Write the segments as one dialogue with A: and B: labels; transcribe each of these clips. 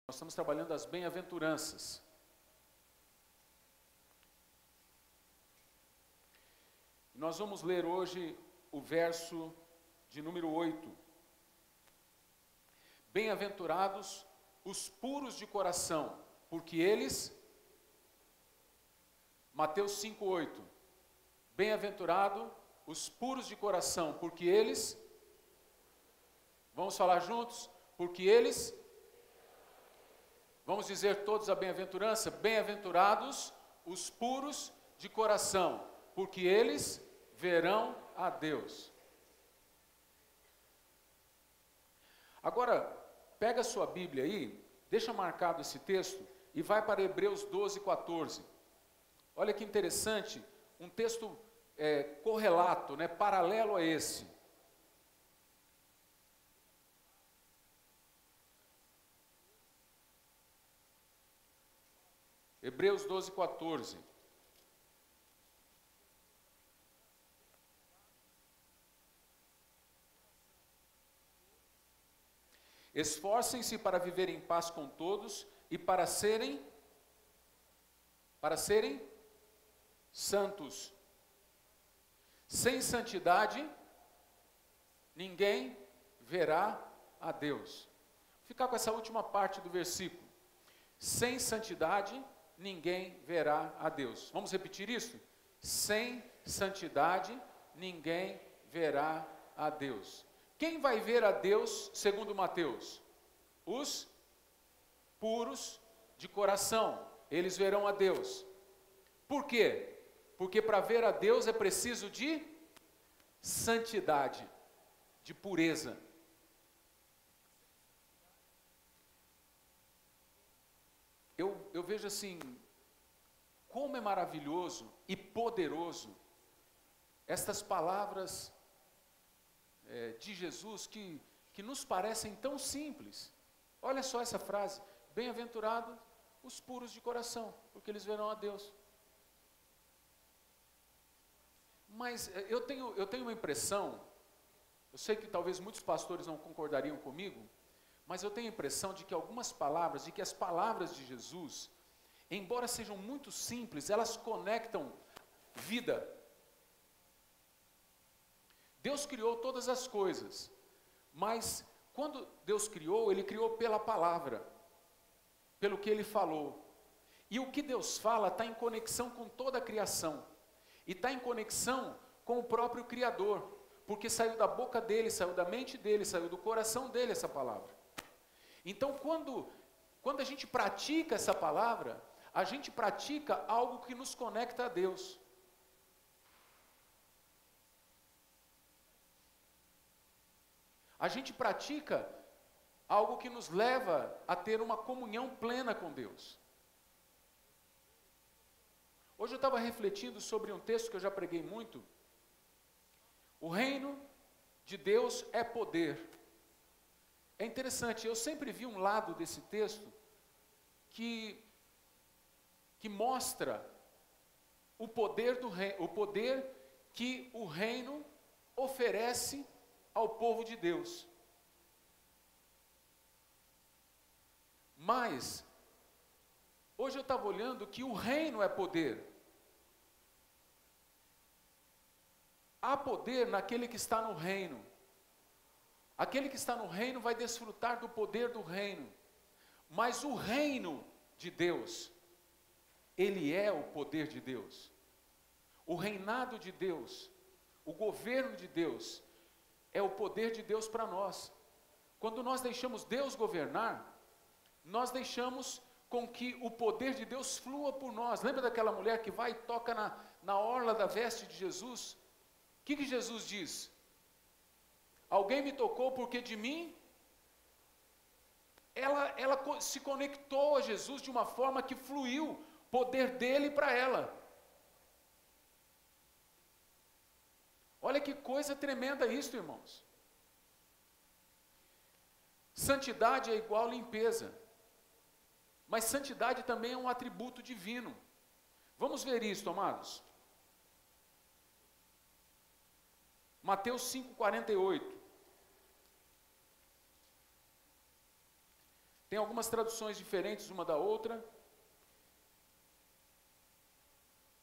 A: Nós estamos trabalhando as bem-aventuranças. Nós vamos ler hoje o verso de número 8. Bem-aventurados os puros de coração, porque eles... Mateus 5:8. Bem-aventurado os puros de coração, porque eles... Vamos falar juntos? Porque eles... Vamos dizer todos a bem-aventurança? Bem-aventurados os puros de coração, porque eles verão a Deus. Agora, pega a sua Bíblia aí, deixa marcado esse texto e vai para Hebreus 12:14. Olha que interessante, um texto correlato, paralelo a esse. Hebreus 12:14. Esforcem-se para viver em paz com todos e para serem santos. Sem santidade, ninguém verá a Deus. Vou ficar com essa última parte do versículo. Sem santidade, ninguém verá a Deus. Vamos repetir isso? Sem santidade, ninguém verá a Deus. Quem vai ver a Deus, segundo Mateus? Os puros de coração. Eles verão a Deus. Por quê? Porque para ver a Deus é preciso de santidade, de pureza. Eu vejo assim, como é maravilhoso e poderoso estas palavras de Jesus que nos parecem tão simples. Olha só essa frase: bem-aventurados os puros de coração, porque eles verão a Deus. Mas eu tenho uma impressão, eu sei que talvez muitos pastores não concordariam comigo, mas eu tenho a impressão de que algumas palavras, de que as palavras de Jesus, embora sejam muito simples, elas conectam vida. Deus criou todas as coisas, mas quando Deus criou, Ele criou pela palavra, pelo que Ele falou. E o que Deus fala está em conexão com toda a criação, e está em conexão com o próprio Criador, porque saiu da boca dele, saiu da mente dele, saiu do coração dele essa palavra. Então, quando a gente pratica essa palavra, a gente pratica algo que nos conecta a Deus. A gente pratica algo que nos leva a ter uma comunhão plena com Deus. Hoje eu estava refletindo sobre um texto que eu já preguei muito. O reino de Deus é poder. É interessante, eu sempre vi um lado desse texto que mostra o poder do reino, o poder que o reino oferece ao povo de Deus. Mas hoje eu estava olhando que o reino é poder. Há poder naquele que está no reino. Aquele que está no reino vai desfrutar do poder do reino. Mas o reino de Deus, ele é o poder de Deus. O reinado de Deus, o governo de Deus, é o poder de Deus para nós. Quando nós deixamos Deus governar, nós deixamos com que o poder de Deus flua por nós. Lembra daquela mulher que vai e toca na orla da veste de Jesus? O que Jesus diz? Alguém me tocou porque de mim... Ela se conectou a Jesus de uma forma que fluiu o poder dele para ela. Olha que coisa tremenda isso, irmãos. Santidade é igual limpeza. Mas santidade também é um atributo divino. Vamos ver isso, amados. Mateus 5:48. Tem algumas traduções diferentes uma da outra.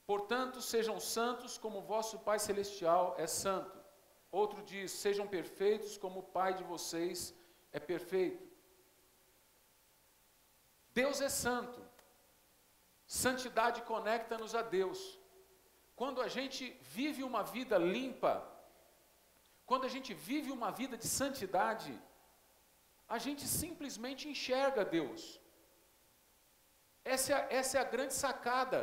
A: Portanto, sejam santos como vosso Pai Celestial é santo. Outro diz, sejam perfeitos como o Pai de vocês é perfeito. Deus é santo. Santidade conecta-nos a Deus. Quando a gente vive uma vida limpa, quando a gente vive uma vida de santidade, a gente simplesmente enxerga Deus. Essa é a grande sacada.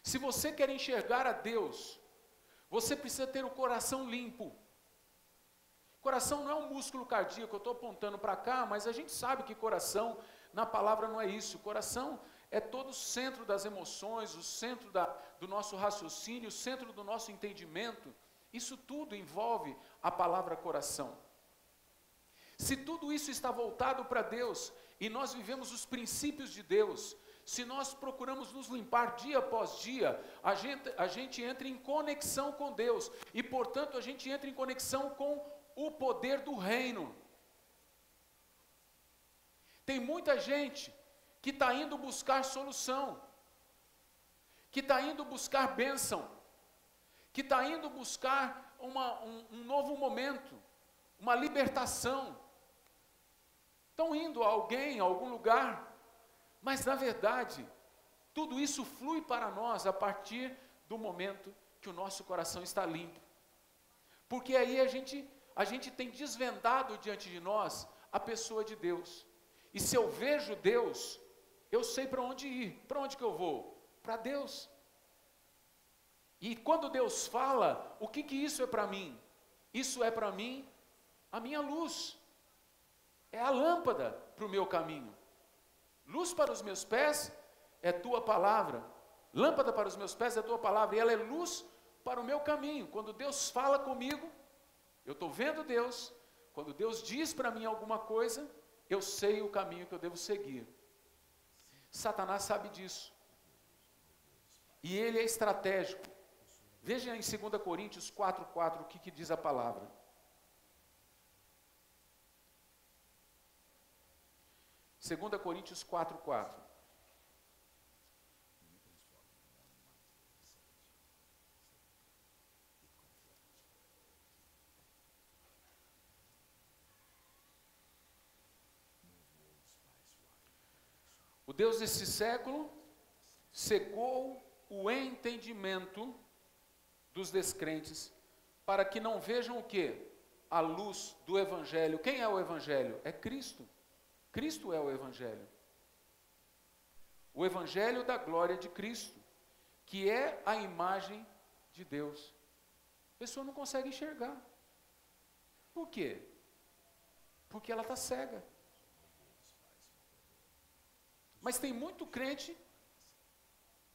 A: Se você quer enxergar a Deus, você precisa ter o coração limpo. Coração não é um músculo cardíaco, eu estou apontando para cá, mas a gente sabe que coração, na palavra não é isso. Coração é todo o centro das emoções, o centro do nosso raciocínio, o centro do nosso entendimento. Isso tudo envolve a palavra coração. Se tudo isso está voltado para Deus, e nós vivemos os princípios de Deus, se nós procuramos nos limpar dia após dia, a gente entra em conexão com Deus, e portanto a gente entra em conexão com o poder do reino. Tem muita gente que está indo buscar solução, que está indo buscar bênção, que está indo buscar um novo momento, uma libertação. Estão indo a alguém, a algum lugar, mas na verdade, tudo isso flui para nós a partir do momento que o nosso coração está limpo. Porque aí a gente tem desvendado diante de nós a pessoa de Deus. E se eu vejo Deus, eu sei para onde ir. Para onde que eu vou? Para Deus. E quando Deus fala, o que isso é para mim? Isso é para mim a minha luz. É a lâmpada para o meu caminho. Luz para os meus pés é tua palavra. Lâmpada para os meus pés é tua palavra. E ela é luz para o meu caminho. Quando Deus fala comigo, eu estou vendo Deus. Quando Deus diz para mim alguma coisa, eu sei o caminho que eu devo seguir. Satanás sabe disso. E ele é estratégico. Veja em 2 Coríntios 4:4 o que diz a palavra. 2 Coríntios 4:4. O Deus desse século cegou o entendimento dos descrentes, para que não vejam o quê? A luz do Evangelho. Quem é o Evangelho? É Cristo. Cristo é o Evangelho. O Evangelho da glória de Cristo, que é a imagem de Deus. A pessoa não consegue enxergar. Por quê? Porque ela está cega. Mas tem muito crente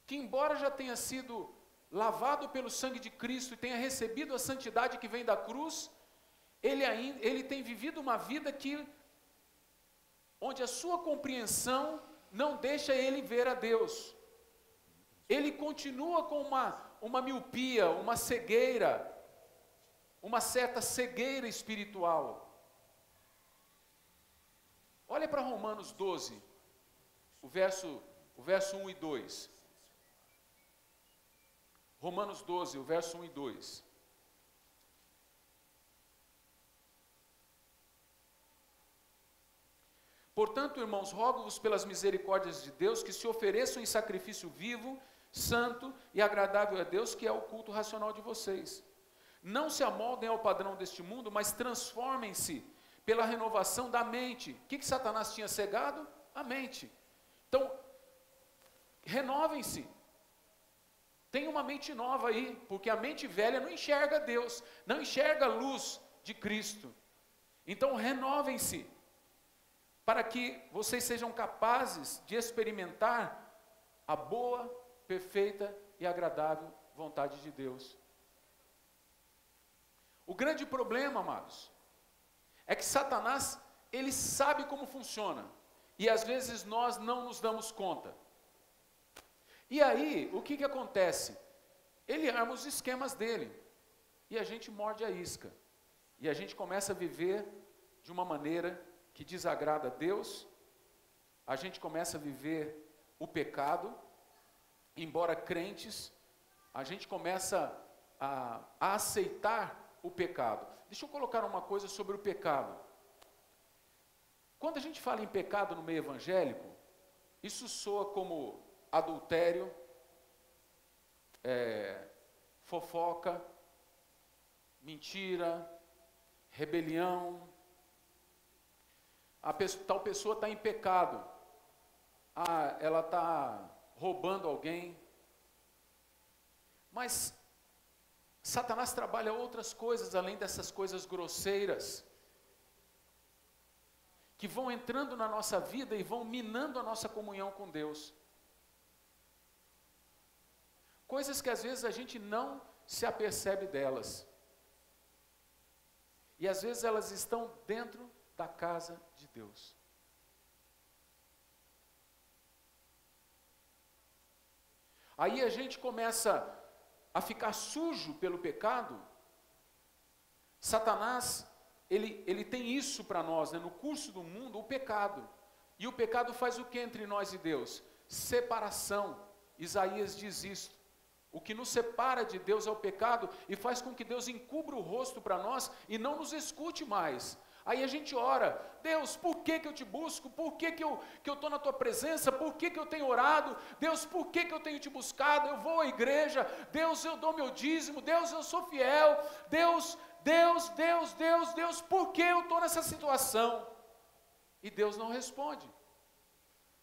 A: que, embora já tenha sido lavado pelo sangue de Cristo e tenha recebido a santidade que vem da cruz, ele tem vivido uma vida onde a sua compreensão não deixa ele ver a Deus. Ele continua com uma miopia, uma cegueira, uma certa cegueira espiritual. Olha para Romanos 12, o verso 1 e 2. Romanos 12, o verso 1 e 2. Portanto, irmãos, rogo-vos pelas misericórdias de Deus que se ofereçam em sacrifício vivo, santo e agradável a Deus, que é o culto racional de vocês. Não se amoldem ao padrão deste mundo, mas transformem-se pela renovação da mente. O que Satanás tinha cegado? A mente. Então, renovem-se. Tem uma mente nova aí, porque a mente velha não enxerga Deus, não enxerga a luz de Cristo. Então, renovem-se, para que vocês sejam capazes de experimentar a boa, perfeita e agradável vontade de Deus. O grande problema, amados, é que Satanás, ele sabe como funciona, e às vezes nós não nos damos conta. E aí, o que acontece? Ele arma os esquemas dele, e a gente morde a isca, e a gente começa a viver de uma maneira que desagrada a Deus, a gente começa a viver o pecado, embora crentes, a gente começa a aceitar o pecado. Deixa eu colocar uma coisa sobre o pecado. Quando a gente fala em pecado no meio evangélico, isso soa como adultério, fofoca, mentira, rebelião. Tal pessoa está em pecado. Ela está roubando alguém. Mas Satanás trabalha outras coisas além dessas coisas grosseiras, que vão entrando na nossa vida e vão minando a nossa comunhão com Deus. Coisas que às vezes a gente não se apercebe delas. E às vezes elas estão dentro da casa de Deus. Aí a gente começa a ficar sujo pelo pecado. Satanás, ele tem isso para nós, né? No curso do mundo, o pecado. E o pecado faz o que entre nós e Deus? Separação. Isaías diz isso. O que nos separa de Deus é o pecado e faz com que Deus encubra o rosto para nós e não nos escute mais. Aí a gente ora: Deus, por que eu te busco? Por que eu estou na tua presença? Por que eu tenho orado? Deus, por que eu tenho te buscado? Eu vou à igreja. Deus, eu dou meu dízimo. Deus, eu sou fiel. Deus, por que eu estou nessa situação? E Deus não responde.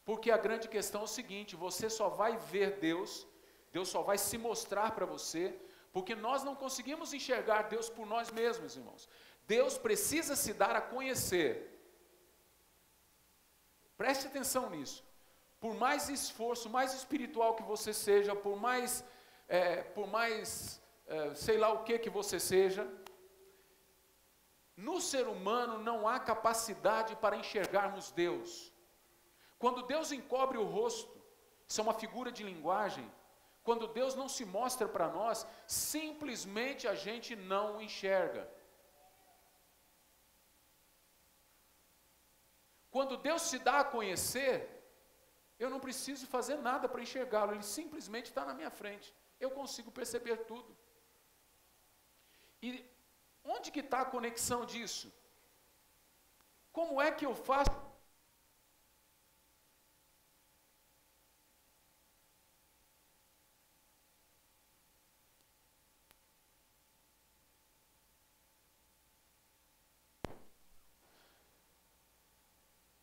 A: Porque a grande questão é o seguinte: você só vai ver Deus, Deus só vai se mostrar para você, porque nós não conseguimos enxergar Deus por nós mesmos, irmãos. Deus precisa se dar a conhecer. Preste atenção nisso. Por mais esforço, mais espiritual que você seja, por mais sei lá o que você seja, no ser humano não há capacidade para enxergarmos Deus. Quando Deus encobre o rosto, isso é uma figura de linguagem. Quando Deus não se mostra para nós, simplesmente a gente não o enxerga. Quando Deus se dá a conhecer, eu não preciso fazer nada para enxergá-lo, Ele simplesmente está na minha frente. Eu consigo perceber tudo. E onde que está a conexão disso? Como é que eu faço?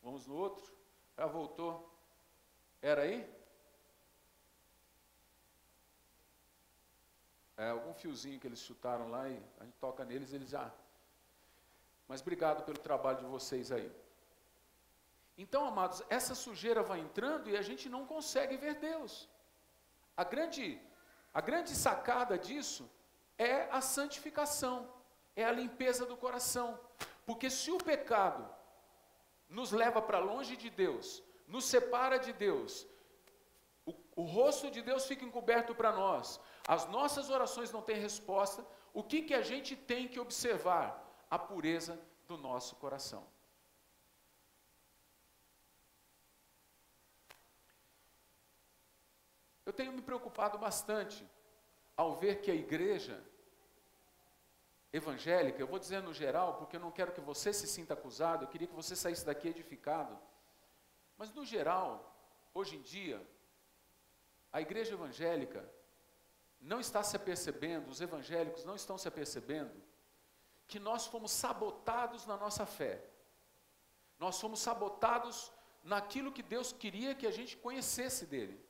A: Vamos no outro? Já voltou? Era aí? Algum fiozinho que eles chutaram lá e a gente toca neles, eles já... Mas obrigado pelo trabalho de vocês aí. Então, amados, essa sujeira vai entrando e a gente não consegue ver Deus. A grande sacada disso é a santificação, é a limpeza do coração. Porque se o pecado nos leva para longe de Deus, nos separa de Deus, o rosto de Deus fica encoberto para nós, as nossas orações não têm resposta, o que a gente tem que observar? A pureza do nosso coração. Eu tenho me preocupado bastante ao ver que a igreja evangélica, eu vou dizer no geral, porque eu não quero que você se sinta acusado, eu queria que você saísse daqui edificado, mas no geral, hoje em dia, a igreja evangélica não está se apercebendo, os evangélicos não estão se apercebendo, que nós fomos sabotados na nossa fé, nós fomos sabotados naquilo que Deus queria que a gente conhecesse dele.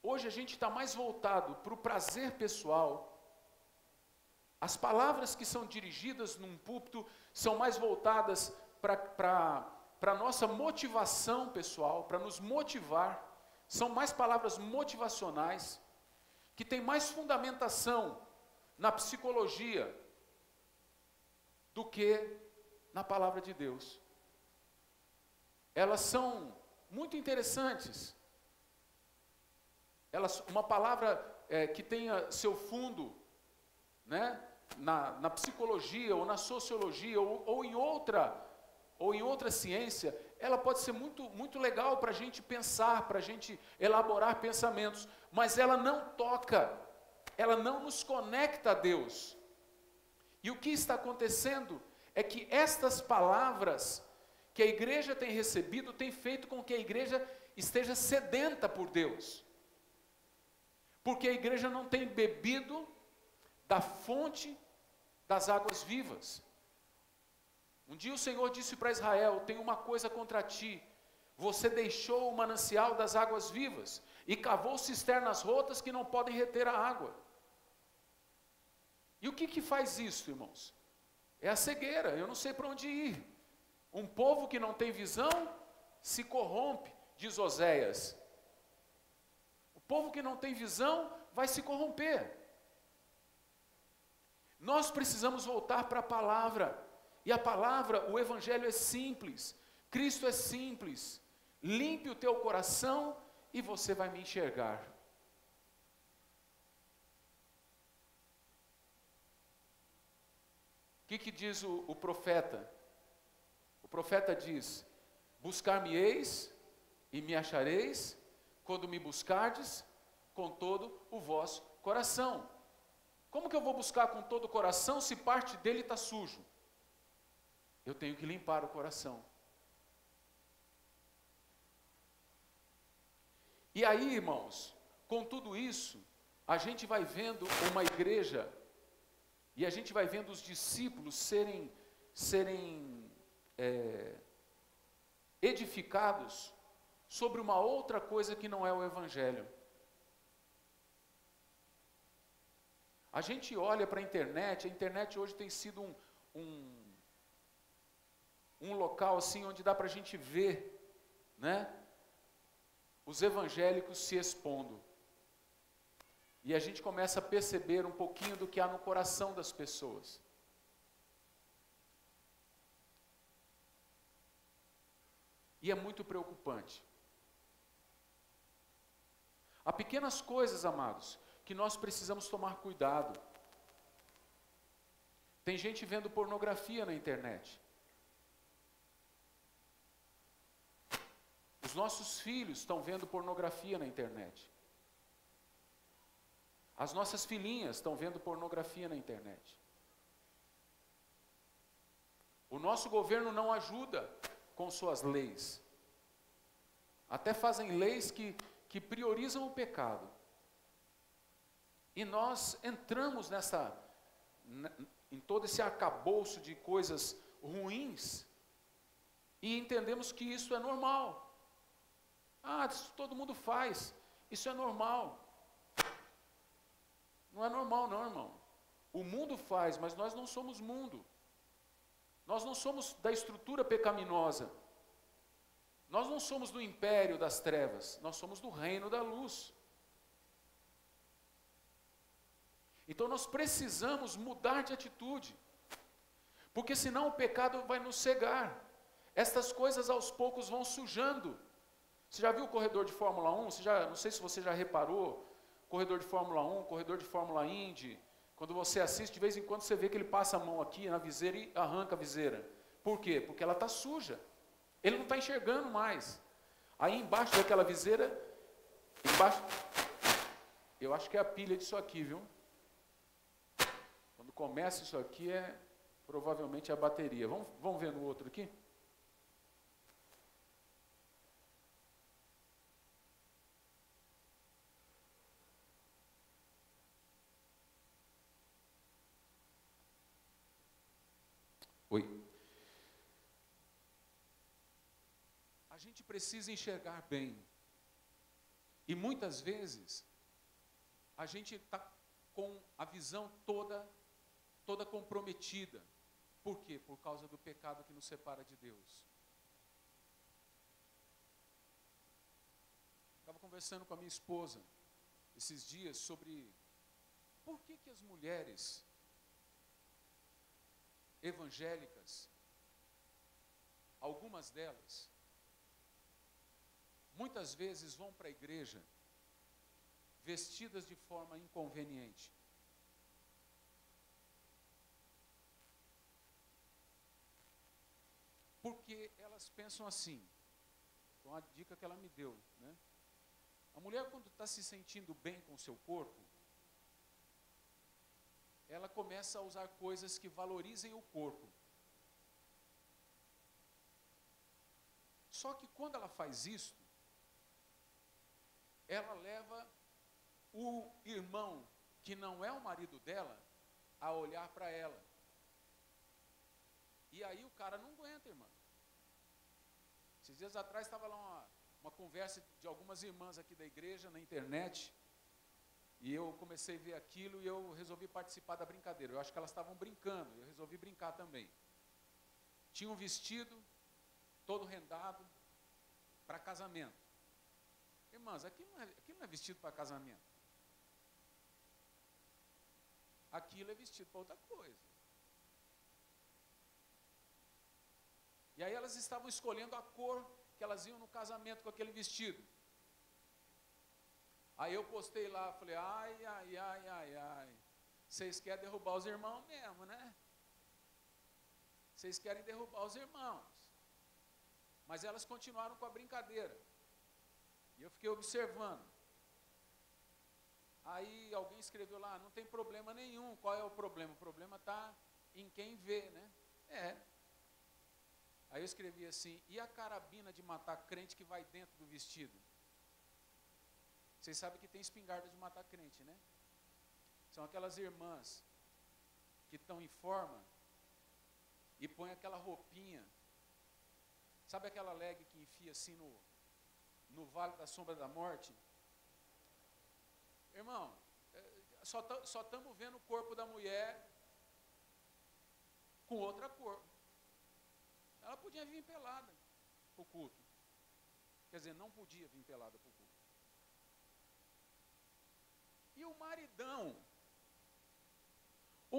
A: Hoje a gente está mais voltado para o prazer pessoal. As palavras que são dirigidas num púlpito são mais voltadas para a nossa motivação pessoal, para nos motivar. São mais palavras motivacionais, que têm mais fundamentação na psicologia do que na palavra de Deus. Elas são muito interessantes. Uma palavra que tenha seu fundo, né, na psicologia ou na sociologia ou em outra ou em outra ciência, ela pode ser muito legal para a gente pensar, para a gente elaborar pensamentos, mas ela não toca, ela não nos conecta a Deus. E o que está acontecendo é que estas palavras que a igreja tem recebido tem feito com que a igreja esteja sedenta por Deus. Porque a igreja não tem bebido da fonte das águas vivas. Um dia o Senhor disse para Israel: tenho uma coisa contra ti, você deixou o manancial das águas vivas e cavou cisternas rotas que não podem reter a água. E o que faz isso, irmãos? É a cegueira, eu não sei para onde ir. Um povo que não tem visão se corrompe, diz Oséias. O povo que não tem visão vai se corromper. Nós precisamos voltar para a palavra. E a palavra, o evangelho é simples. Cristo é simples. Limpe o teu coração e você vai me enxergar. O que diz o profeta? O profeta diz: buscar-me-eis e me achareis, quando me buscardes com todo o vosso coração. Como que eu vou buscar com todo o coração se parte dele está sujo? Eu tenho que limpar o coração. E aí, irmãos, com tudo isso, a gente vai vendo uma igreja, e a gente vai vendo os discípulos serem edificados sobre uma outra coisa que não é o evangelho. A gente olha para a internet hoje tem sido um local assim onde dá para a gente ver, né, os evangélicos se expondo. E a gente começa a perceber um pouquinho do que há no coração das pessoas. E é muito preocupante. Há pequenas coisas, amados, que nós precisamos tomar cuidado. Tem gente vendo pornografia na internet. Os nossos filhos estão vendo pornografia na internet. As nossas filhinhas estão vendo pornografia na internet. O nosso governo não ajuda com suas leis. Até fazem leis que priorizam o pecado. E nós entramos em todo esse arcabouço de coisas ruins e entendemos que isso é normal. Isso todo mundo faz, isso é normal. Não é normal não, irmão. O mundo faz, mas nós não somos mundo. Nós não somos da estrutura pecaminosa. Nós não somos do império das trevas, nós somos do reino da luz. Então nós precisamos mudar de atitude, porque senão o pecado vai nos cegar. Estas coisas aos poucos vão sujando. Você já viu o corredor de Fórmula 1? Não sei se você já reparou, corredor de Fórmula 1, corredor de Fórmula Indy, quando você assiste, de vez em quando você vê que ele passa a mão aqui na viseira e arranca a viseira. Por quê? Porque ela está suja. Ele não está enxergando mais. Aí embaixo daquela viseira, eu acho que é a pilha disso aqui, viu? Quando começa isso aqui, provavelmente a bateria. Vamos ver no outro aqui? Oi. A gente precisa enxergar bem. E muitas vezes, a gente está com a visão toda comprometida. Por quê? Por causa do pecado que nos separa de Deus. Estava conversando com a minha esposa esses dias sobre por que as mulheres evangélicas, algumas delas, muitas vezes vão para a igreja vestidas de forma inconveniente. Porque elas pensam assim, então a dica que ela me deu, né? A mulher, quando está se sentindo bem com o seu corpo, ela começa a usar coisas que valorizem o corpo. Só que quando ela faz isso, ela leva o irmão, que não é o marido dela, a olhar para ela. E aí o cara não aguenta, irmã. Esses dias atrás estava lá uma conversa de algumas irmãs aqui da igreja, na internet, e eu comecei a ver aquilo e eu resolvi participar da brincadeira. Eu acho que elas estavam brincando, eu resolvi brincar também. Tinha um vestido, todo rendado, para casamento. Irmãs, aquilo não é vestido para casamento. Aquilo é vestido para outra coisa. E aí elas estavam escolhendo a cor que elas iam no casamento com aquele vestido. Aí eu postei lá, falei, ai, vocês querem derrubar os irmãos mesmo, né? Vocês querem derrubar os irmãos. Mas elas continuaram com a brincadeira. E eu fiquei observando. Aí alguém escreveu lá, não tem problema nenhum. Qual é o problema? O problema está em quem vê, né? Aí eu escrevi assim, e a carabina de matar crente que vai dentro do vestido? Vocês sabem que tem espingarda de matar crente, né? São aquelas irmãs que estão em forma e põem aquela roupinha. Sabe aquela leg que enfia assim no vale da sombra da morte? Irmão, só estamos vendo o corpo da mulher com outra cor. Ela podia vir pelada para o culto. Quer dizer, não podia vir pelada para o culto. E o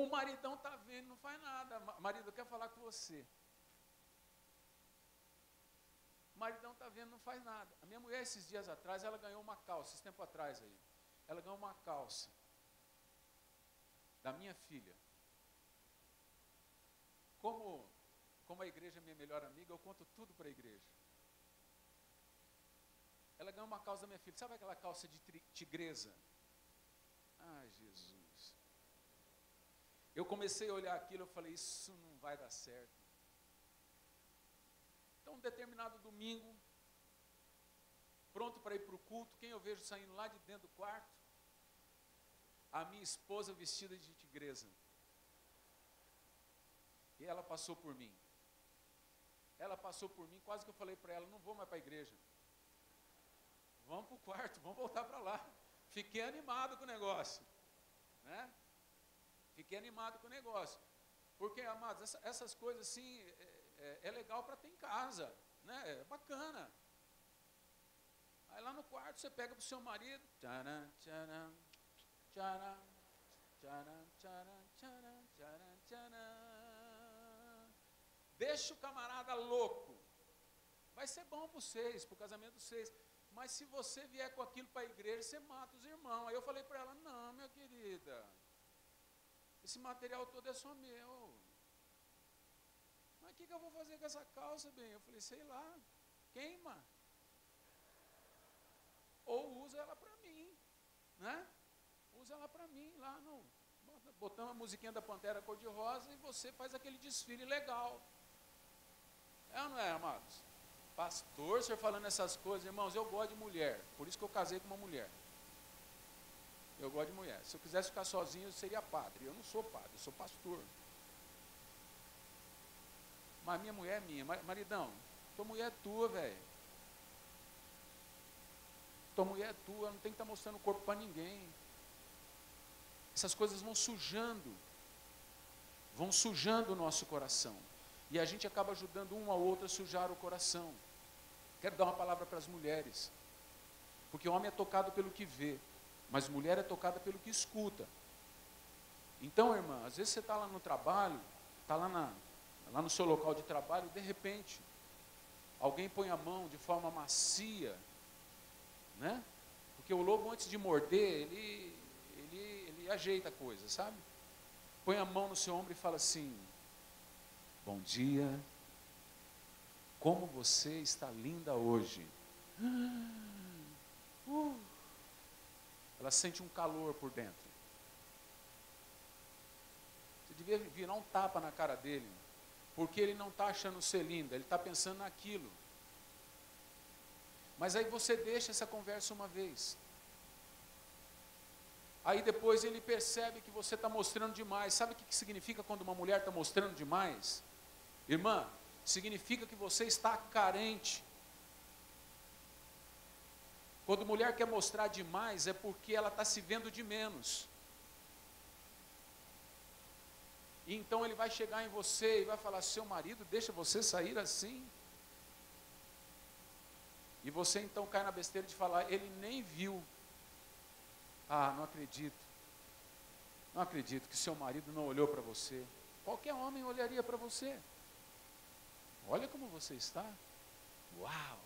A: maridão está vendo, não faz nada. Marido, quer falar com você. O maridão está vendo, não faz nada. A minha mulher, esses dias atrás, ela ganhou uma calça, esse tempo atrás aí. Ela ganhou uma calça da minha filha. Como a igreja é minha melhor amiga, eu conto tudo para a igreja. Ela ganhou uma calça da minha filha. Sabe aquela calça de tigresa? Ai, Jesus. Eu comecei a olhar aquilo, eu falei, isso não vai dar certo. Então, um determinado domingo, pronto para ir para o culto, quem eu vejo saindo lá de dentro do quarto? A minha esposa vestida de tigresa. E ela passou por mim. Ela passou por mim, quase que eu falei para ela, não vou mais para a igreja. Vamos para o quarto, vamos voltar para lá. Fiquei animado com o negócio. Né? Fiquei animado com o negócio. Porque, amados, essas coisas assim, é legal para ter em casa. Né? É bacana. Aí lá no quarto você pega para o seu marido. Tcharam, tcharam, tcharam, tcharam, tcharam, tcharam, tcharam, tcharam. Deixa o camarada louco. Vai ser bom para vocês, para o casamento de vocês. Mas se você vier com aquilo para a igreja, você mata os irmãos. Aí eu falei para ela, não, minha querida, esse material todo é só meu. Mas o que eu vou fazer com essa calça, bem? Eu falei, sei lá, queima. Ou usa ela para mim, né? Usa ela para mim, lá no... Botamos a musiquinha da Pantera Cor-de-Rosa e você faz aquele desfile legal. É ou não é, amados? Pastor, o senhor falando essas coisas, irmãos, eu gosto de mulher, por isso que eu casei com uma mulher. Eu gosto de mulher. Se eu quisesse ficar sozinho, eu seria padre. Eu não sou padre, eu sou pastor. Mas minha mulher é minha. Maridão, tua mulher é tua, velho. Tua mulher é tua, não tem que estar mostrando o corpo para ninguém. Essas coisas vão sujando o nosso coração. E a gente acaba ajudando um ao outro a sujar o coração. Quero dar uma palavra para as mulheres. Porque o homem é tocado pelo que vê, mas mulher é tocada pelo que escuta. Então, irmã, às vezes você está lá no trabalho, está lá no seu local de trabalho, e de repente, alguém põe a mão de forma macia, né? Porque o lobo, antes de morder, ele ajeita a coisa, sabe? Põe a mão no seu ombro e fala assim, bom dia, como você está linda hoje. Ela sente um calor por dentro. Você devia virar um tapa na cara dele, porque ele não está achando ser linda, ele está pensando naquilo. Mas aí você deixa essa conversa uma vez. Aí depois ele percebe que você está mostrando demais. Sabe o que significa quando uma mulher está mostrando demais? Irmã, significa que você está carente. Quando mulher quer mostrar demais, é porque ela está se vendo de menos. E então ele vai chegar em você e vai falar, seu marido deixa você sair assim? E você então cai na besteira de falar, ele nem viu. Ah, não acredito. Não acredito que seu marido não olhou para você. Qualquer homem olharia para você. Olha como você está. Uau!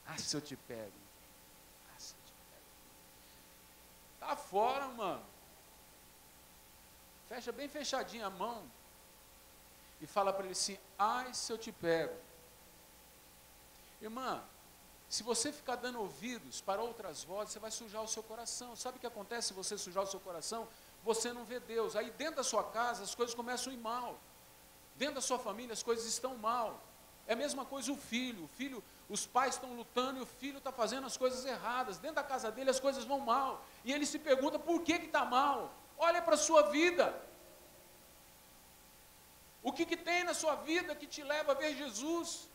A: Ah, se eu te pego. Ah, se eu te pego. Tá fora, mano. Fecha bem fechadinha a mão. E fala para ele assim, ai, se eu te pego. Irmã, se você ficar dando ouvidos para outras vozes, você vai sujar o seu coração. Sabe o que acontece se você sujar o seu coração? Você não vê Deus. Aí dentro da sua casa as coisas começam a ir mal. Dentro da sua família as coisas estão mal. É a mesma coisa o filho, os pais estão lutando e o filho está fazendo as coisas erradas. Dentro da casa dele as coisas vão mal. E ele se pergunta por que está mal. Olha para a sua vida. O que tem na sua vida que te leva a ver Jesus?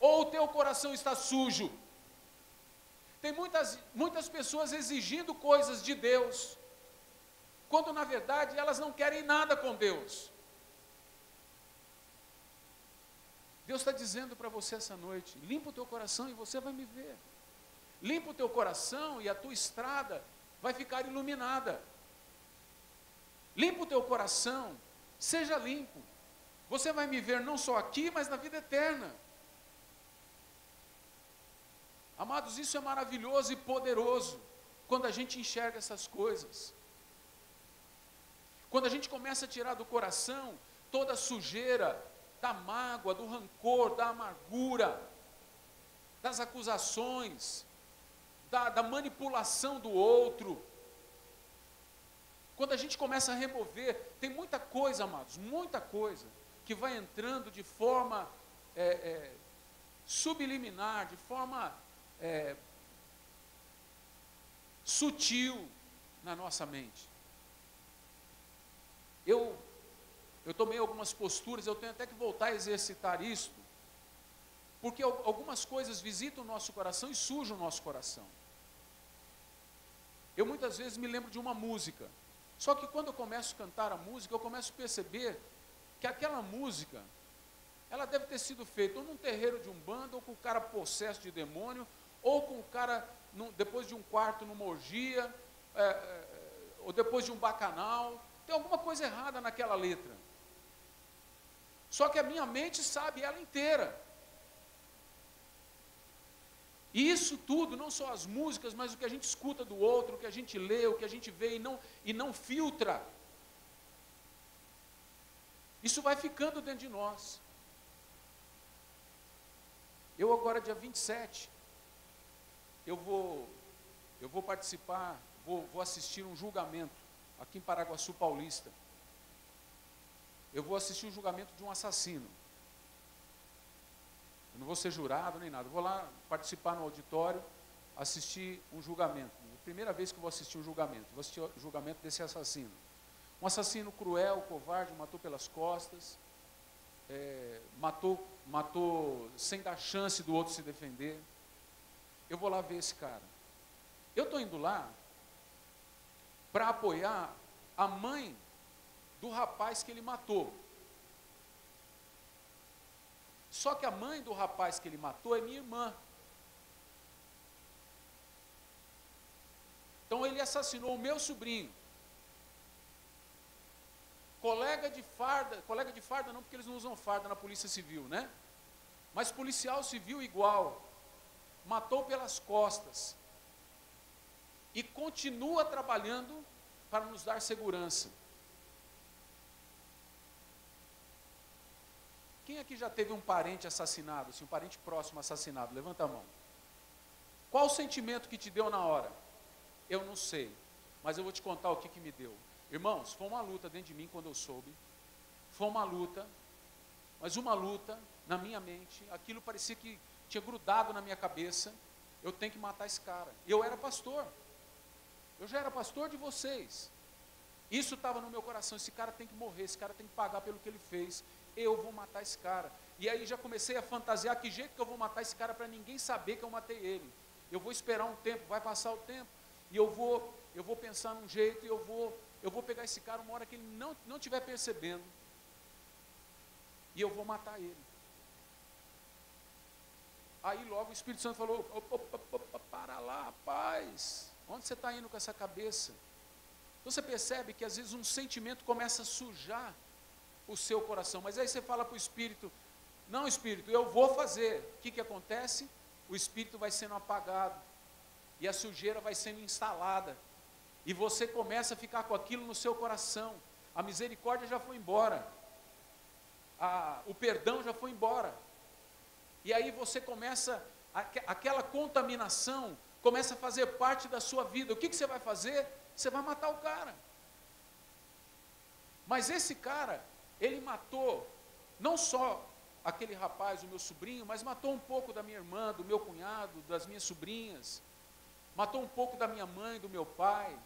A: Ou o teu coração está sujo? Tem muitas pessoas exigindo coisas de Deus, quando na verdade elas não querem nada com Deus. Deus está dizendo para você essa noite, limpa o teu coração e você vai me ver. Limpa o teu coração e a tua estrada vai ficar iluminada. Limpa o teu coração, seja limpo. Você vai me ver não só aqui, mas na vida eterna. Amados, isso é maravilhoso e poderoso, quando a gente enxerga essas coisas. Quando a gente começa a tirar do coração toda a sujeira, da mágoa, do rancor, da amargura, das acusações, da manipulação do outro. Quando a gente começa a remover, tem muita coisa, amados, muita coisa, que vai entrando de forma subliminar, de forma sutil na nossa mente. Eu tomei algumas posturas, eu tenho até que voltar a exercitar isso, porque algumas coisas visitam o nosso coração e sujam o nosso coração. Eu muitas vezes me lembro de uma música, só que quando eu começo a cantar a música, eu começo a perceber que aquela música, ela deve ter sido feita ou num terreiro de umbanda, ou com o cara possesso de demônio, ou com o cara depois de um quarto numa orgia, ou depois de um bacanal. Tem alguma coisa errada naquela letra. Só que a minha mente sabe ela inteira. E isso tudo, não só as músicas, mas o que a gente escuta do outro, o que a gente lê, o que a gente vê e não filtra. Isso vai ficando dentro de nós. Eu agora, dia 27, eu vou participar, vou assistir um julgamento aqui em Paraguaçu Paulista. Eu vou assistir o julgamento de um assassino. Eu não vou ser jurado nem nada. Eu vou lá participar no auditório, assistir um julgamento. Primeira vez que eu vou assistir um julgamento. Vou assistir o julgamento desse assassino. Um assassino cruel, covarde, matou pelas costas, matou sem dar chance do outro se defender. Eu vou lá ver esse cara. Eu estou indo lá para apoiar a mãe do rapaz que ele matou. Só que a mãe do rapaz que ele matou é minha irmã. Então ele assassinou o meu sobrinho. Colega de farda não, porque eles não usam farda na polícia civil, né? Mas policial civil igual. Matou pelas costas. E continua trabalhando para nos dar segurança. Quem aqui já teve um parente assassinado, assim, um parente próximo assassinado? Levanta a mão. Qual o sentimento que te deu na hora? Eu não sei, mas eu vou te contar o que me deu. Irmãos, foi uma luta dentro de mim quando eu soube. Foi uma luta, mas uma luta na minha mente. Aquilo parecia que tinha grudado na minha cabeça. Eu tenho que matar esse cara. Eu era pastor. Eu já era pastor de vocês. Isso estava no meu coração. Esse cara tem que morrer, esse cara tem que pagar pelo que ele fez. Eu vou matar esse cara. E aí já comecei a fantasiar que jeito que eu vou matar esse cara para ninguém saber que eu matei ele. Eu vou esperar um tempo, vai passar o tempo, e eu vou pensar num jeito, e eu vou pegar esse cara uma hora que ele não estiver percebendo, e eu vou matar ele. Aí logo o Espírito Santo falou, opa, para lá, rapaz, onde você está indo com essa cabeça? Então você percebe que às vezes um sentimento começa a sujar o seu coração, mas aí você fala para o Espírito, não Espírito, eu vou fazer. O que acontece? O Espírito vai sendo apagado, e a sujeira vai sendo instalada, e você começa a ficar com aquilo no seu coração. A misericórdia já foi embora, o perdão já foi embora, e aí você começa, aquela contaminação começa a fazer parte da sua vida. O que você vai fazer? Você vai matar o cara. Mas esse cara, ele matou não só aquele rapaz, o meu sobrinho, mas matou um pouco da minha irmã, do meu cunhado, das minhas sobrinhas, matou um pouco da minha mãe, do meu pai,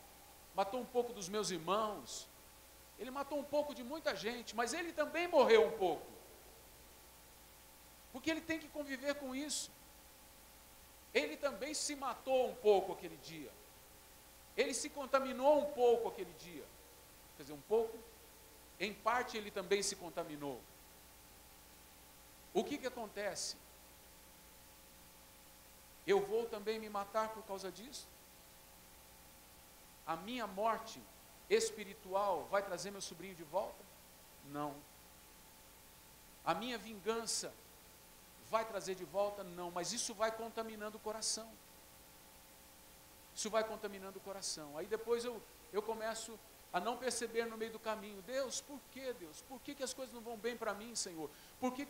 A: matou um pouco dos meus irmãos, ele matou um pouco de muita gente, mas ele também morreu um pouco, porque ele tem que conviver com isso. Ele também se matou um pouco aquele dia, ele se contaminou um pouco aquele dia, quer dizer, um pouco, em parte ele também se contaminou. O que acontece? Eu vou também me matar por causa disso? A minha morte espiritual vai trazer meu sobrinho de volta? Não. A minha vingança vai trazer de volta? Não, mas isso vai contaminando o coração. Isso vai contaminando o coração. Aí depois eu começo a não perceber no meio do caminho, Deus, por que Deus? Por que as coisas não vão bem para mim, Senhor? Por que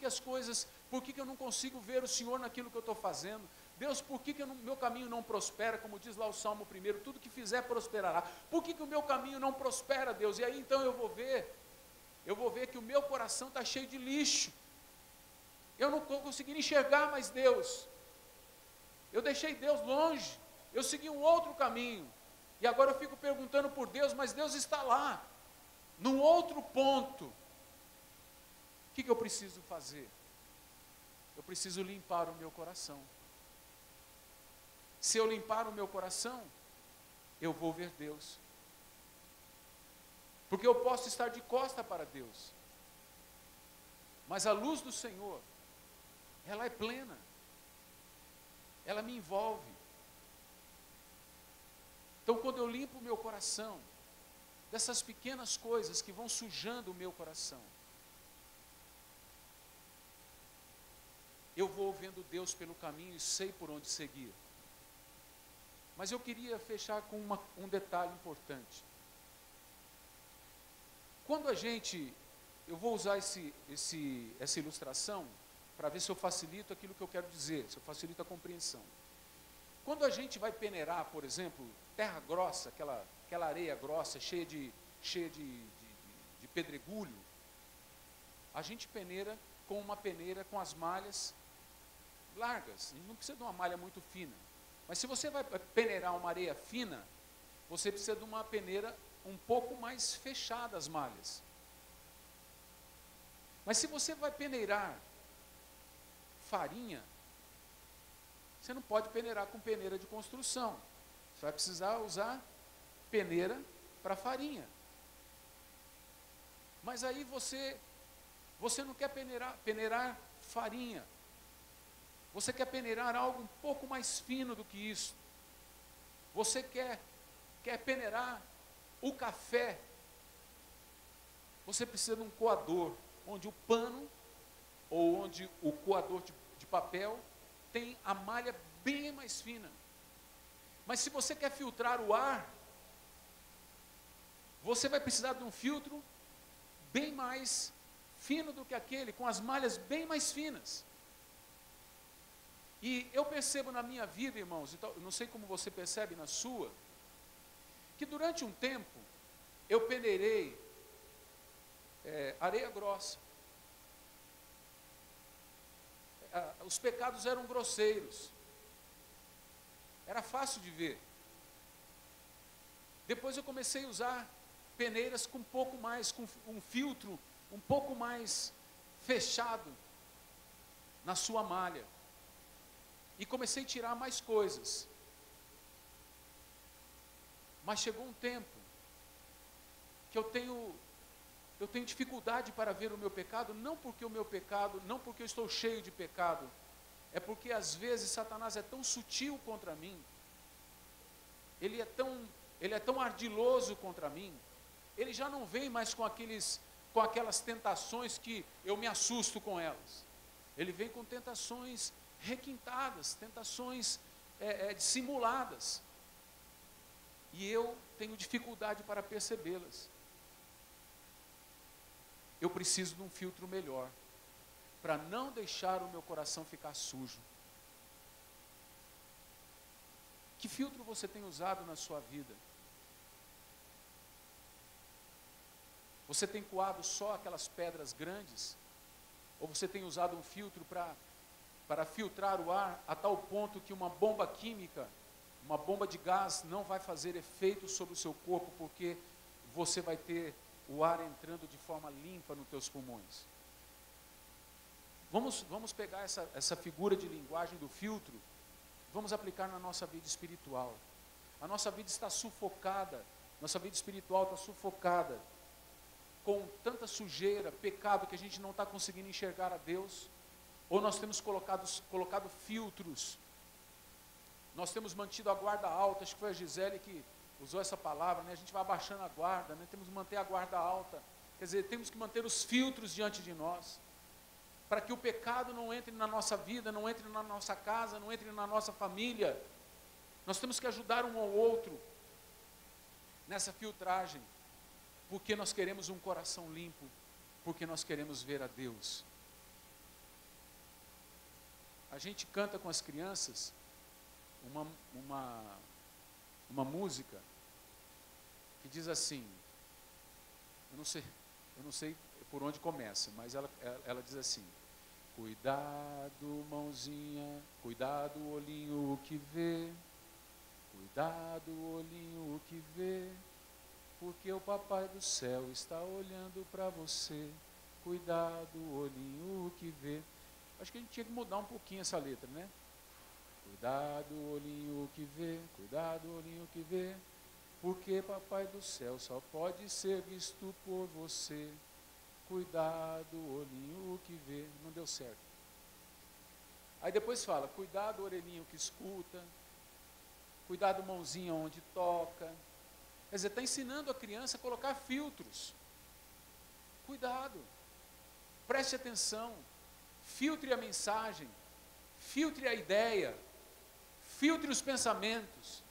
A: eu não consigo ver o Senhor naquilo que eu estou fazendo? Deus, por que meu caminho não prospera, como diz lá o Salmo 1, tudo que fizer prosperará. Por que o meu caminho não prospera, Deus? E aí então eu vou ver que o meu coração está cheio de lixo. Eu não estou conseguindo enxergar mais Deus. Eu deixei Deus longe, eu segui um outro caminho. E agora eu fico perguntando por Deus, mas Deus está lá, num outro ponto. O que eu preciso fazer? Eu preciso limpar o meu coração. Se eu limpar o meu coração, eu vou ver Deus. Porque eu posso estar de costa para Deus, mas a luz do Senhor, ela é plena, ela me envolve. Então, quando eu limpo o meu coração, dessas pequenas coisas que vão sujando o meu coração, eu vou vendo Deus pelo caminho e sei por onde seguir. Mas eu queria fechar com um detalhe importante. Quando eu vou usar essa ilustração, para ver se eu facilito aquilo que eu quero dizer, se eu facilito a compreensão. Quando a gente vai peneirar, por exemplo, terra grossa, aquela areia grossa, cheia de pedregulho, a gente peneira com uma peneira com as malhas largas, não precisa de uma malha muito fina. Mas se você vai peneirar uma areia fina, você precisa de uma peneira um pouco mais fechada as malhas. Mas se você vai peneirar farinha, você não pode peneirar com peneira de construção. Você vai precisar usar peneira para farinha. Mas aí você não quer peneirar farinha. Você quer peneirar algo um pouco mais fino do que isso. Você quer peneirar o café. Você precisa de um coador, onde o pano, ou onde o coador de papel, tem a malha bem mais fina. Mas se você quer filtrar o ar, você vai precisar de um filtro bem mais fino do que aquele, com as malhas bem mais finas. E eu percebo na minha vida, irmãos, então, não sei como você percebe na sua, que durante um tempo eu peneirei areia grossa. Os pecados eram grosseiros. Era fácil de ver. Depois eu comecei a usar peneiras com um pouco mais, com um filtro um pouco mais fechado na sua malha. E comecei a tirar mais coisas. Mas chegou um tempo que eu tenho dificuldade para ver o meu pecado, não porque eu estou cheio de pecado, é porque às vezes Satanás é tão sutil contra mim, ele é tão ardiloso contra mim, ele já não vem mais com aquelas tentações que eu me assusto com elas, ele vem com tentações requintadas, tentações dissimuladas, e eu tenho dificuldade para percebê-las. Eu preciso de um filtro melhor, para não deixar o meu coração ficar sujo. Que filtro você tem usado na sua vida? Você tem coado só aquelas pedras grandes? Ou você tem usado um filtro para filtrar o ar a tal ponto que uma bomba química, uma bomba de gás não vai fazer efeito sobre o seu corpo, porque você vai ter o ar entrando de forma limpa nos teus pulmões? Vamos pegar essa figura de linguagem do filtro, vamos aplicar na nossa vida espiritual. A nossa vida está sufocada, nossa vida espiritual está sufocada com tanta sujeira, pecado, que a gente não está conseguindo enxergar a Deus, ou nós temos colocado filtros, nós temos mantido a guarda alta. Acho que foi a Gisele que usou essa palavra, né? A gente vai abaixando a guarda, né? Temos que manter a guarda alta, quer dizer, temos que manter os filtros diante de nós, para que o pecado não entre na nossa vida, não entre na nossa casa, não entre na nossa família. Nós temos que ajudar um ao outro nessa filtragem, porque nós queremos um coração limpo, porque nós queremos ver a Deus. A gente canta com as crianças uma música que diz assim, eu não sei por onde começa, mas ela diz assim: cuidado, mãozinha, cuidado, olhinho que vê, cuidado, olhinho que vê, porque o papai do céu está olhando para você, cuidado, olhinho que vê. Acho que a gente tinha que mudar um pouquinho essa letra, né? Cuidado, olhinho que vê, cuidado, olhinho que vê, porque papai do céu só pode ser visto por você, cuidado, olhinho que vê. Não deu certo. Aí depois fala, cuidado, orelhinho que escuta, cuidado, mãozinha onde toca. Quer dizer, está ensinando a criança a colocar filtros. Cuidado, preste atenção, filtre a mensagem, filtre a ideia, filtre os pensamentos,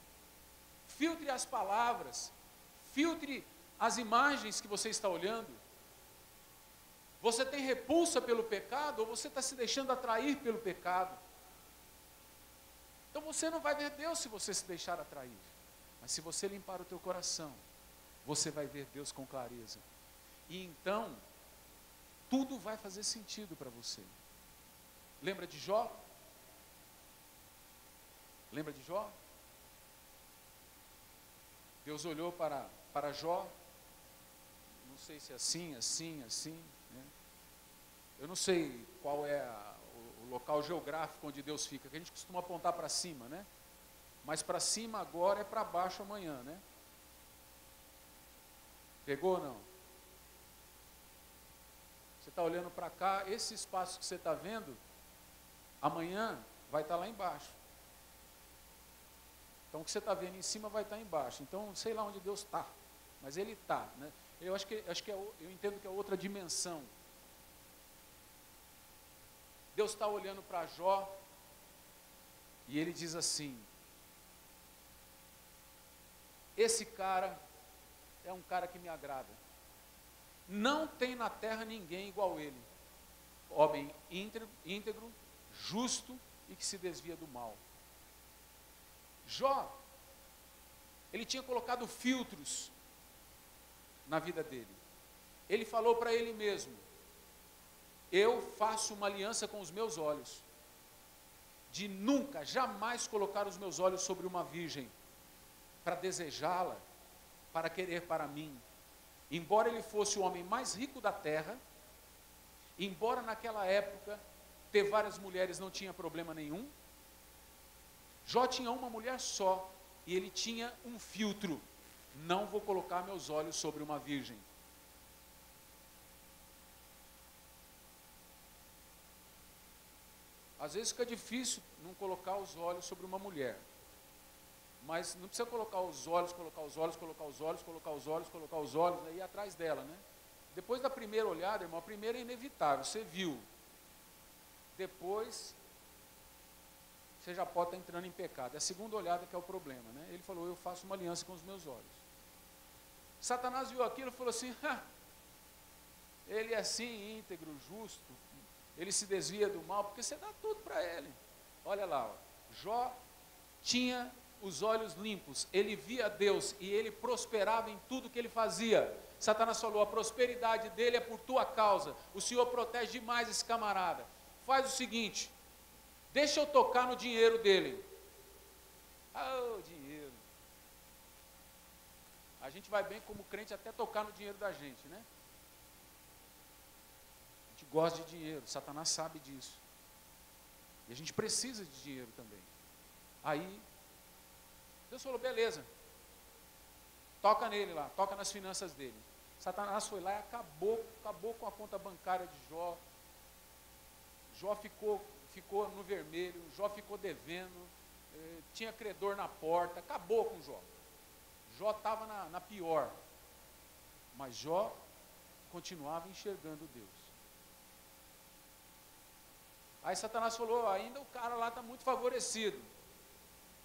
A: filtre as palavras, filtre as imagens que você está olhando. Você tem repulsa pelo pecado, ou você está se deixando atrair pelo pecado? Então você não vai ver Deus se você se deixar atrair. Mas se você limpar o teu coração, você vai ver Deus com clareza. E então, tudo vai fazer sentido para você. Lembra de Jó? Lembra de Jó? Deus olhou para Jó, não sei se é assim, né? Eu não sei qual é o local geográfico onde Deus fica, que a gente costuma apontar para cima, né? Mas para cima agora é para baixo amanhã, né? Pegou ou não? Você está olhando para cá, esse espaço que você está vendo, amanhã vai estar lá embaixo. Então o que você está vendo em cima vai estar embaixo. Então sei lá onde Deus está, mas Ele está, né? Eu acho que eu entendo que é outra dimensão. Deus está olhando para Jó e Ele diz assim: esse cara é um cara que me agrada. Não tem na terra ninguém igual ele. Homem íntegro, justo e que se desvia do mal. Jó, ele tinha colocado filtros na vida dele. Ele falou para ele mesmo: eu faço uma aliança com os meus olhos, de nunca, jamais colocar os meus olhos sobre uma virgem, para desejá-la, para querer para mim. Embora ele fosse o homem mais rico da terra, embora naquela época ter várias mulheres não tinha problema nenhum, Jó tinha uma mulher só, e ele tinha um filtro: não vou colocar meus olhos sobre uma virgem. Às vezes fica difícil não colocar os olhos sobre uma mulher, mas não precisa colocar os olhos, aí atrás dela, né? Depois da primeira olhada, irmão, a primeira é inevitável, você viu. Depois, você já pode estar entrando em pecado. É a segunda olhada que é o problema, né? Ele falou: eu faço uma aliança com os meus olhos. Satanás viu aquilo e falou assim: ele é assim, íntegro, justo, ele se desvia do mal, porque você dá tudo para ele. Olha lá, ó. Jó tinha os olhos limpos, ele via Deus e ele prosperava em tudo que ele fazia. Satanás falou: a prosperidade dele é por tua causa, o Senhor protege demais esse camarada. Faz o seguinte, deixa eu tocar no dinheiro dele. Ah, o dinheiro. A gente vai bem como crente até tocar no dinheiro da gente, né? A gente gosta de dinheiro, Satanás sabe disso. E a gente precisa de dinheiro também. Aí, Deus falou: beleza, toca nele lá, toca nas finanças dele. Satanás foi lá e acabou com a conta bancária de Jó. Jó ficou no vermelho, Jó ficou devendo, tinha credor na porta, acabou com Jó. Jó estava na pior, mas Jó continuava enxergando Deus. Aí Satanás falou: ainda o cara lá está muito favorecido,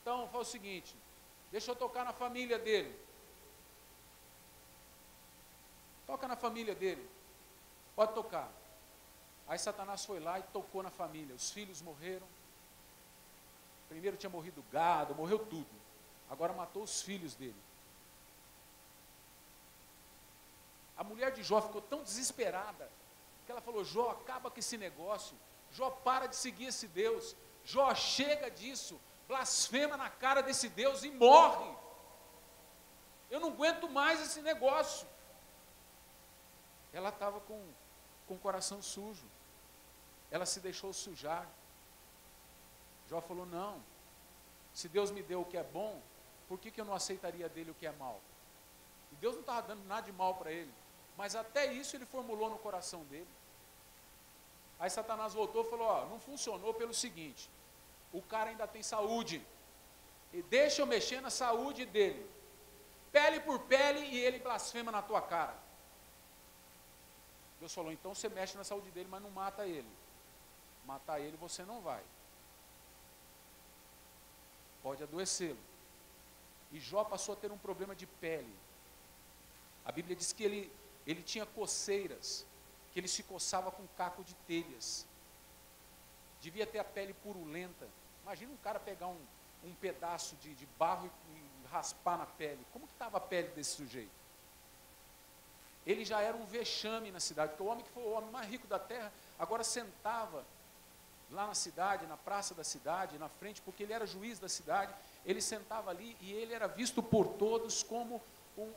A: então faz o seguinte, deixa eu tocar na família dele. Toca na família dele, pode tocar. Aí Satanás foi lá e tocou na família. Os filhos morreram. Primeiro tinha morrido gado, morreu tudo. Agora matou os filhos dele. A mulher de Jó ficou tão desesperada que ela falou: Jó, acaba com esse negócio. Jó, para de seguir esse Deus. Jó, chega disso. Blasfema na cara desse Deus e morre. Eu não aguento mais esse negócio. Ela estava com o coração sujo. Ela se deixou sujar. Jó falou: não, se Deus me deu o que é bom, por que eu não aceitaria dele o que é mal? E Deus não estava dando nada de mal para ele, mas até isso ele formulou no coração dele. Aí Satanás voltou e falou: ó, não funcionou pelo seguinte, o cara ainda tem saúde, e deixa eu mexer na saúde dele, pele por pele, e ele blasfema na tua cara. Deus falou: então você mexe na saúde dele, mas não mata ele. Matar ele você não vai. Pode adoecê-lo. E Jó passou a ter um problema de pele. A Bíblia diz que ele tinha coceiras, que ele se coçava com caco de telhas. Devia ter a pele purulenta. Imagina um cara pegar um pedaço de barro e raspar na pele. Como que estava a pele desse sujeito? Ele já era um vexame na cidade, porque o homem que foi o homem mais rico da terra, agora sentava lá na cidade, na praça da cidade, na frente, porque ele era juiz da cidade, ele sentava ali e ele era visto por todos como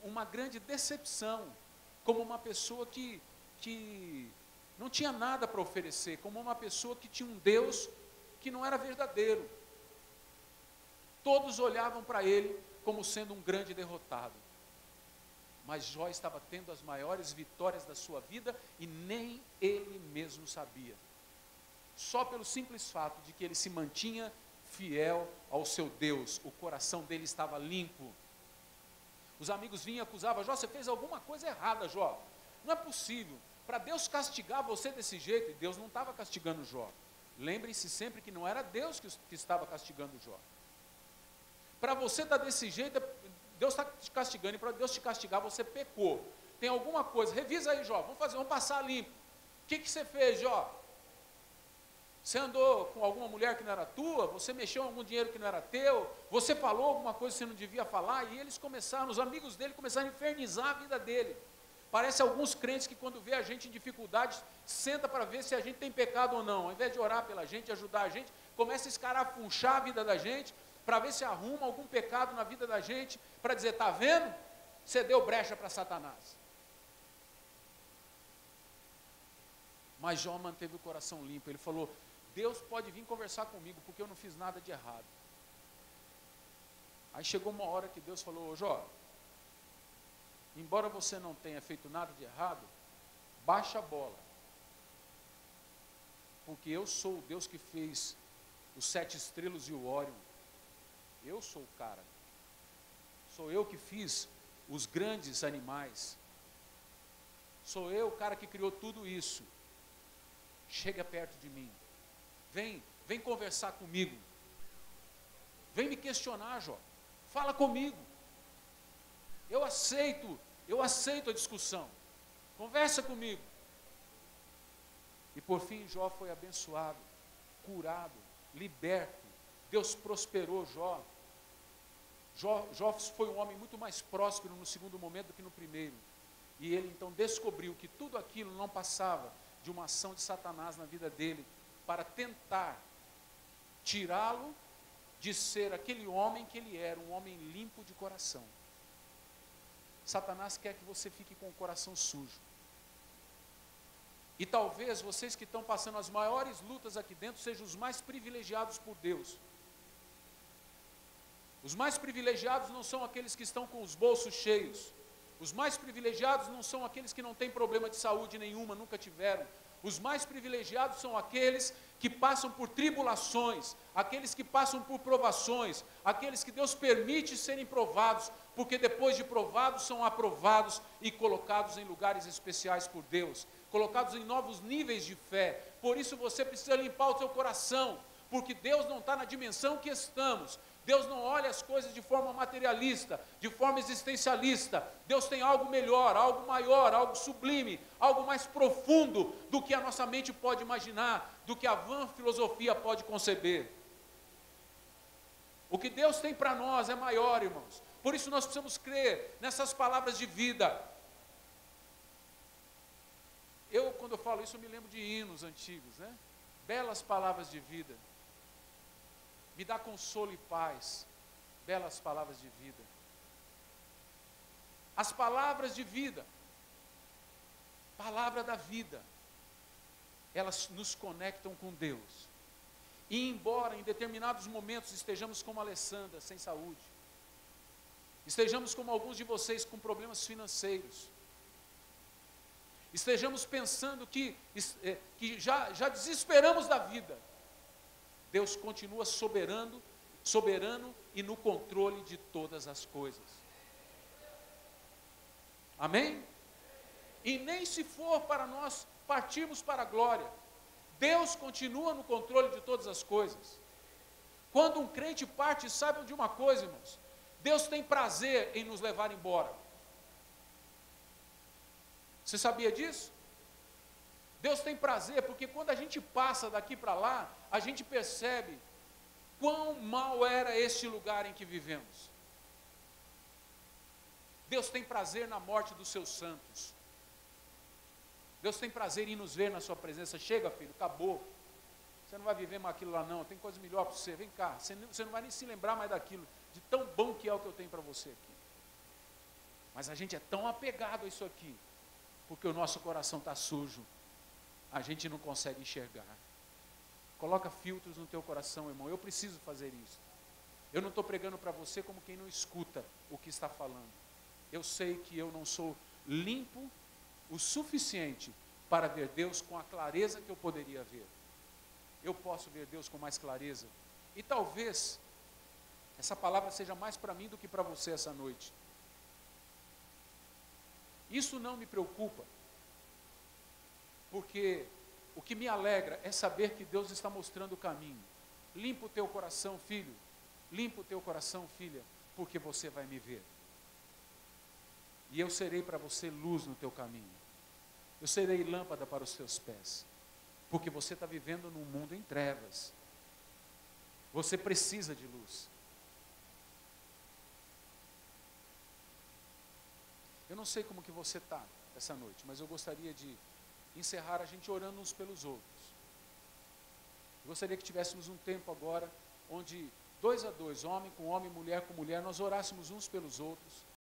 A: uma grande decepção, como uma pessoa que não tinha nada para oferecer, como uma pessoa que tinha um Deus que não era verdadeiro. Todos olhavam para ele como sendo um grande derrotado. Mas Jó estava tendo as maiores vitórias da sua vida e nem ele mesmo sabia. Só pelo simples fato de que ele se mantinha fiel ao seu Deus, o coração dele estava limpo. Os amigos vinham e acusavam: Jó, você fez alguma coisa errada, Jó. Não é possível, para Deus castigar você desse jeito. E Deus não estava castigando Jó. Lembrem-se sempre que não era Deus que estava castigando Jó. Para você estar desse jeito, Deus está te castigando, e para Deus te castigar, você pecou. tem alguma coisa, revisa aí, Jó, vamos passar limpo. O que você fez, Jó? Você andou com alguma mulher que não era tua? Você mexeu em algum dinheiro que não era teu? Você falou alguma coisa que você não devia falar? E eles começaram, os amigos dele começaram a infernizar a vida dele. Parece alguns crentes que quando vê a gente em dificuldade, senta para ver se a gente tem pecado ou não. Ao invés de orar pela gente, ajudar a gente, começa a escarafunchar a vida da gente, para ver se arruma algum pecado na vida da gente, para dizer, está vendo? Você deu brecha para Satanás. Mas Jó manteve o coração limpo, ele falou, Deus pode vir conversar comigo, porque eu não fiz nada de errado. Aí chegou uma hora que Deus falou, ô Jó, embora você não tenha feito nada de errado, baixa a bola. Porque eu sou o Deus que fez os 7 estrelas e o Órion. Eu sou o cara. Sou eu que fiz os grandes animais. Sou eu o cara que criou tudo isso. Chega perto de mim. Vem conversar comigo. Vem me questionar, Jó. Fala comigo. Eu aceito a discussão. Conversa comigo. E por fim Jó foi abençoado, curado, liberto. Deus prosperou Jó. Jó foi um homem muito mais próspero no segundo momento do que no primeiro. E ele então descobriu que tudo aquilo não passava de uma ação de Satanás na vida dele, para tentar tirá-lo de ser aquele homem que ele era, um homem limpo de coração. Satanás quer que você fique com o coração sujo. E talvez vocês que estão passando as maiores lutas aqui dentro sejam os mais privilegiados por Deus. Os mais privilegiados não são aqueles que estão com os bolsos cheios. Os mais privilegiados não são aqueles que não têm problema de saúde nenhuma, nunca tiveram. Os mais privilegiados são aqueles que passam por tribulações, aqueles que passam por provações, aqueles que Deus permite serem provados, porque depois de provados são aprovados e colocados em lugares especiais por Deus, colocados em novos níveis de fé. Por isso você precisa limpar o seu coração, porque Deus não está na dimensão que estamos. Deus não olha as coisas de forma materialista, de forma existencialista. Deus tem algo melhor, algo maior, algo sublime, algo mais profundo do que a nossa mente pode imaginar, do que a vã filosofia pode conceber. O que Deus tem para nós é maior, irmãos. Por isso nós precisamos crer nessas palavras de vida. Quando eu falo isso, eu me lembro de hinos antigos, né? Belas palavras de vida. Me dá consolo e paz, belas palavras de vida. As palavras de vida, palavra da vida, elas nos conectam com Deus. E embora em determinados momentos estejamos como a Alessandra, sem saúde, estejamos como alguns de vocês com problemas financeiros, estejamos pensando que já desesperamos da vida, Deus continua soberano e no controle de todas as coisas. Amém? E nem se for para nós partirmos para a glória, Deus continua no controle de todas as coisas. Quando um crente parte, saibam de uma coisa, irmãos, Deus tem prazer em nos levar embora. Você sabia disso? Deus tem prazer, porque quando a gente passa daqui para lá, a gente percebe quão mal era este lugar em que vivemos. Deus tem prazer na morte dos seus santos. Deus tem prazer em nos ver na sua presença. Chega, filho, acabou. Você não vai viver mais aquilo lá não, tem coisa melhor para você. Vem cá, você não vai nem se lembrar mais daquilo, de tão bom que é o que eu tenho para você aqui. Mas a gente é tão apegado a isso aqui, porque o nosso coração está sujo. A gente não consegue enxergar. Coloca filtros no teu coração, irmão. Eu preciso fazer isso. Eu não estou pregando para você como quem não escuta o que está falando. Eu sei que eu não sou limpo o suficiente para ver Deus com a clareza que eu poderia ver. Eu posso ver Deus com mais clareza. E talvez essa palavra seja mais para mim do que para você essa noite. Isso não me preocupa. Porque o que me alegra é saber que Deus está mostrando o caminho. Limpa o teu coração, filho. Limpa o teu coração, filha, porque você vai me ver. E eu serei para você luz no teu caminho. Eu serei lâmpada para os teus pés. Porque você está vivendo num mundo em trevas. Você precisa de luz. Eu não sei como que você está essa noite, mas eu gostaria de encerrar a gente orando uns pelos outros. Eu gostaria que tivéssemos um tempo agora, onde 2 a 2, homem com homem, mulher com mulher, nós orássemos uns pelos outros.